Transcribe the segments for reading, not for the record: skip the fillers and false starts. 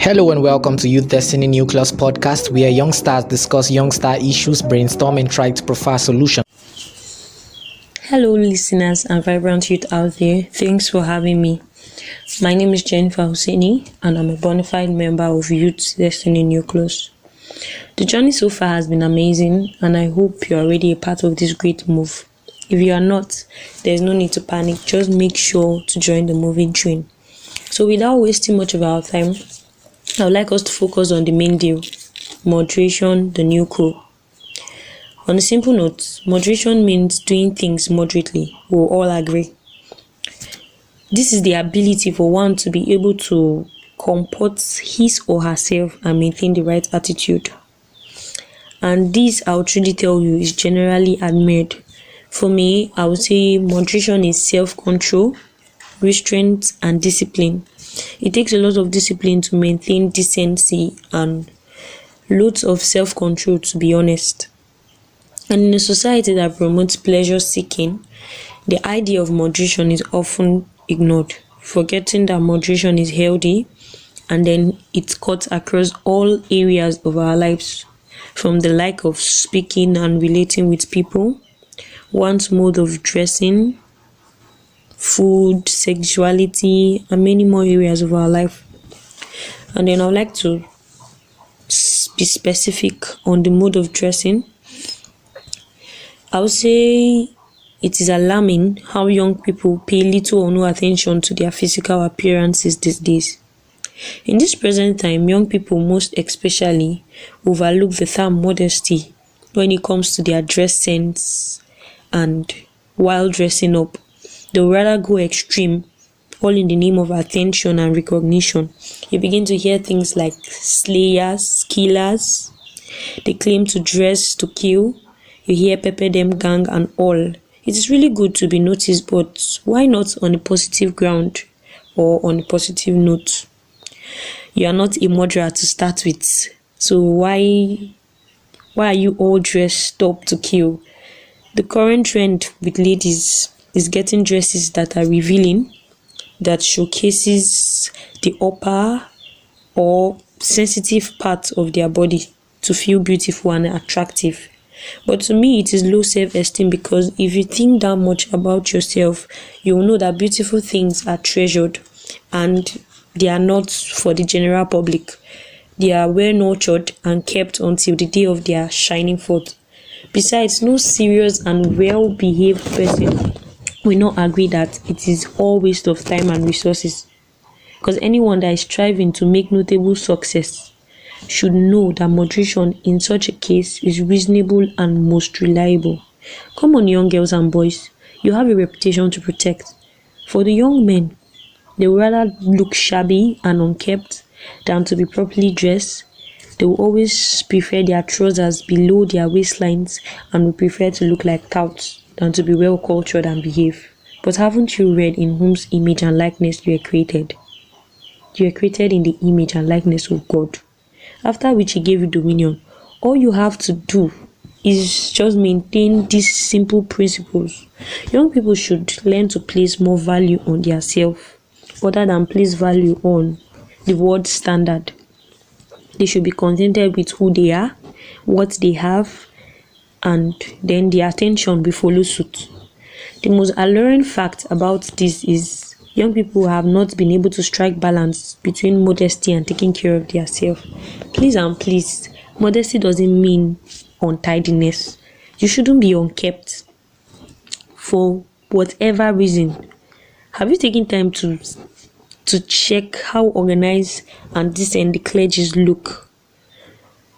Hello and welcome to Youth Destiny Nucleus podcast, where young stars discuss young star issues, brainstorm, and try to provide solutions. Hello, listeners and vibrant youth out there. Thanks for having me. My name is Jennifer Husseini, and I'm a bona fide member of Youth Destiny Nucleus. The journey so far has been amazing, and I hope you're already a part of this great move. If you are not, there's no need to panic. Just make sure to join the moving train. So without wasting much of our time, I would like us to focus on the main deal: moderation, the new cool. On a simple note, moderation means doing things moderately. We'll all agree. This is the ability for one to be able to comport his or herself and maintain the right attitude. And this, I'll truly tell you, is generally admired. For me, I would say moderation is self-control, restraint, and discipline. It takes a lot of discipline to maintain decency and loads of self-control, to be honest. And in a society that promotes pleasure seeking, the idea of moderation is often ignored, forgetting that moderation is healthy, and then it cuts across all areas of our lives, from the like of speaking and relating with people, one's mode of dressing, food, sexuality, and many more areas of our life. And then I would like to be specific on the mode of dressing. I would say it is alarming how young people pay little or no attention to their physical appearances these days. In this present time, young people most especially overlook the term modesty when it comes to their dress sense, and while dressing up, they would rather go extreme, all in the name of attention and recognition. You begin to hear things like slayers, killers. They claim to dress to kill. You hear pepper them gang and all. It is really good to be noticed, but why not on a positive ground or on a positive note? You are not a murderer to start with, so why are you all dressed up to kill? The current trend with ladies is getting dresses that are revealing, that showcases the upper or sensitive part of their body to feel beautiful and attractive. But to me, it is low self-esteem, because if you think that much about yourself, you will know that beautiful things are treasured and they are not for the general public. They are well nurtured and kept until the day of their shining forth. Besides, no serious and well-behaved person will not agree that it is all waste of time and resources, because anyone that is striving to make notable success should know that moderation in such a case is reasonable and most reliable. Come on, young girls and boys, you have a reputation to protect. For the young men, they would rather look shabby and unkempt than to be properly dressed. They will always prefer their trousers below their waistlines and will prefer to look like touts than to be well cultured and behave. But haven't you read in whose image and likeness you are created? You are created in the image and likeness of God, after which He gave you dominion. All you have to do is just maintain these simple principles. Young people should learn to place more value on their self, other than place value on the world standard. They should be contented with who they are, what they have, and then their attention will follow suit. The most alluring fact about this is young people have not been able to strike balance between modesty and taking care of their self. Please and please, modesty doesn't mean untidiness. You shouldn't be unkempt for whatever reason. Have you taken time to check how organized and decent the clergies look?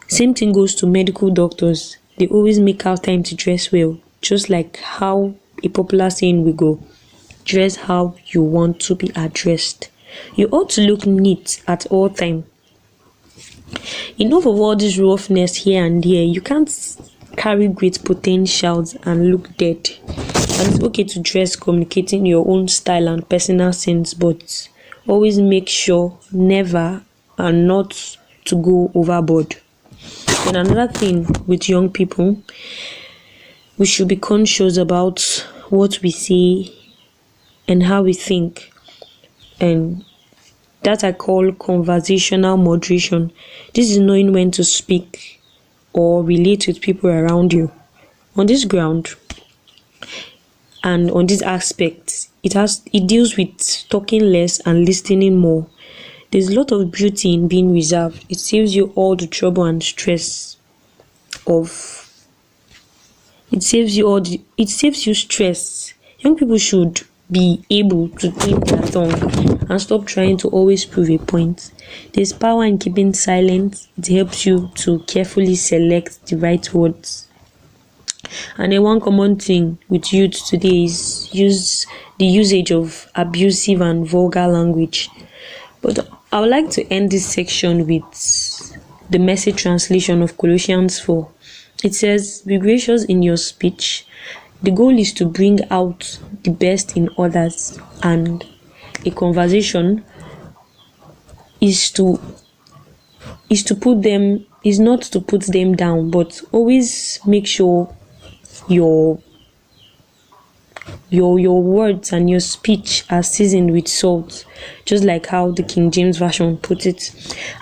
Same thing goes to medical doctors. They always make out time to dress well, just like how a popular saying will go: dress how you want to be addressed. You ought to look neat at all time. Enough of all this roughness here and there. You can't carry great potentials and look dead. And it's okay to dress communicating your own style and personal sense, but always make sure never and not to go overboard. And another thing with young people, we should be conscious about what we say and how we think. And That I call conversational moderation. This is knowing when to speak or relate with people around you. On this ground and on this aspect, it deals with talking less and listening more. There's a lot of beauty in being reserved. It saves you all the trouble and stress of it saves you stress. Young people should be able to tame their tongue and stop trying to always prove a point. There's power in keeping silent. It helps you to carefully select the right words. And then one common thing with youth today is the usage of abusive and vulgar language. But I would like to end this section with the message translation of Colossians 4. It says, "Be gracious in your speech." The goal is to bring out the best in others, and a conversation is not to put them down, but always make sure your words and your speech are seasoned with salt, just like how the King James Version put it.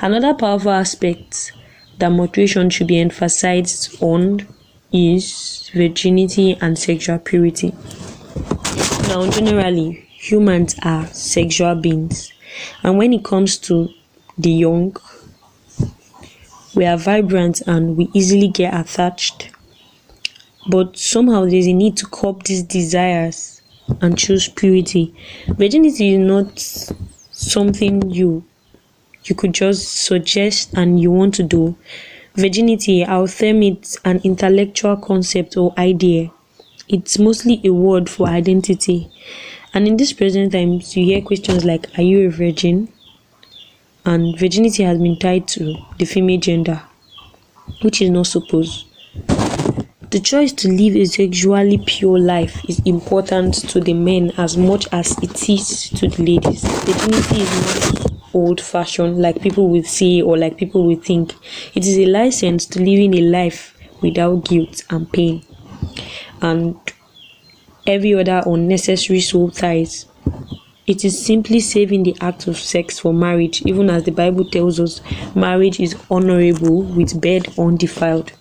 Another powerful aspect that moderation should be emphasized on is virginity and sexual purity. Now, generally, humans are sexual beings, and when it comes to the young, we are vibrant and we easily get attached. But somehow there's a need to curb these desires and choose purity. Virginity is not something you could just suggest and you want to do. Virginity, I'll term it an intellectual concept or idea. It's mostly a word for identity. And in this present times, you hear questions like, "Are you a virgin?" And virginity has been tied to the female gender, which is not supposed. The choice to live a sexually pure life is important to the men as much as it is to the ladies. Virginity is not old-fashioned like people will say or like people will think. It is a license to living a life without guilt and pain and every other unnecessary soul ties. It is simply saving the act of sex for marriage, even as the Bible tells us marriage is honorable with bed undefiled.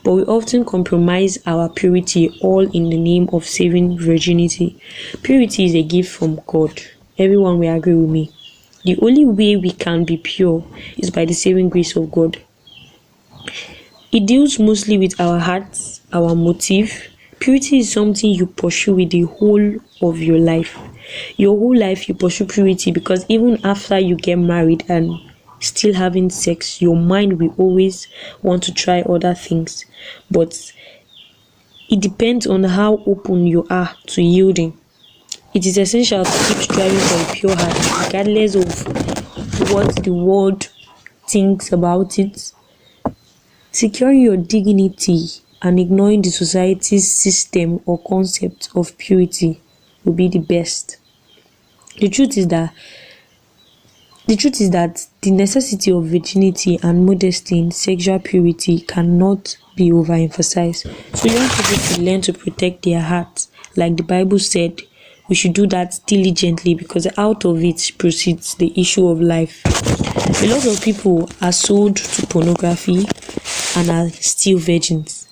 But we often compromise our purity all in the name of saving virginity. Purity is a gift from God. Everyone will agree with me. The only way we can be pure is by the saving grace of God. It deals mostly with our hearts, our motive. Purity is something you pursue with the whole of your life. Your whole life you pursue purity, because even after you get married and still having sex, your mind will always want to try other things. But it depends on how open you are to yielding. It is essential to keep striving for a pure heart, regardless of what the world thinks about it. Securing your dignity and ignoring the society's system or concept of purity will be the best. The truth is that the necessity of virginity and modesty in sexual purity cannot be overemphasized. So young people should learn to protect their hearts. Like the Bible said, we should do that diligently, because out of it proceeds the issue of life. A lot of people are sold to pornography and are still virgins.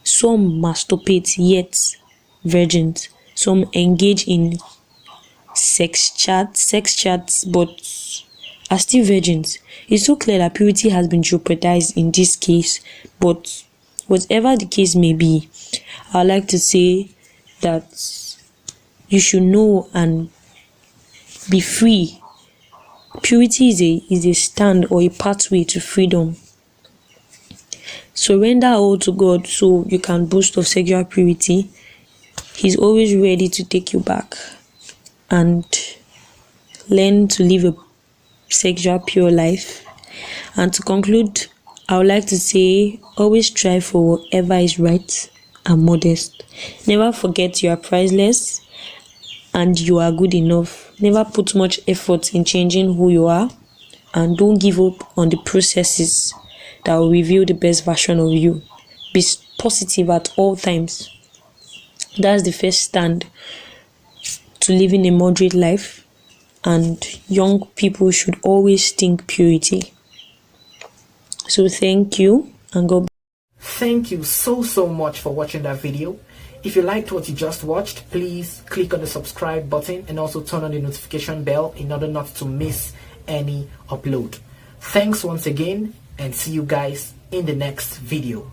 Some masturbate yet virgins. Some engage in sex chats but are still virgins. It's so clear that purity has been jeopardized in this case. But whatever the case may be, I'd like to say that you should know and be free. Purity is a stand or a pathway to freedom. Surrender all to God so you can boast of sexual purity. He's always ready to take you back, and learn to live a sexual pure life. And to conclude, I would like to say, always strive for whatever is right and modest. Never forget you are priceless and you are good enough. Never put much effort in changing who you are, and don't give up on the processes that will reveal the best version of you. Be positive at all times. That's the first stand to living a moderate life. and young people should always think purity. So thank you, and God bless. Thank you so much for watching that video. If you liked what you just watched, please click on the subscribe button and also turn on the notification bell in order not to miss any upload. Thanks once again, and see you guys in the next video.